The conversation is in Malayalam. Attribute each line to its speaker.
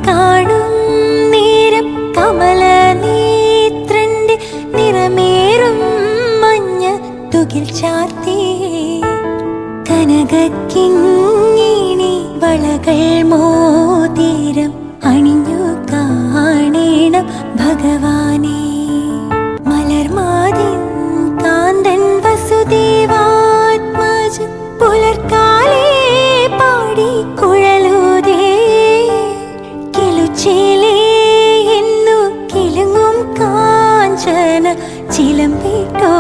Speaker 1: കാണും നേരം കമലനേത്രന്റെ നിറമേറും മഞ്ഞ തുകിൽ ചാർത്തി കനകക്കിങ്ങിണി വളകൾ മോതിരം അണിഞ്ഞു കാണേണം ഭഗവാനെ. മലർമാതിൻ കാന്തൻ വസുദേവാത്മജൻ പുലർക്കാലേ പാടി കുഴലൂതേ കിലുച്ചേലേ എന്നു കിലുങ്ങും കാഞ്ചന ചിലമ്പിട്ടോ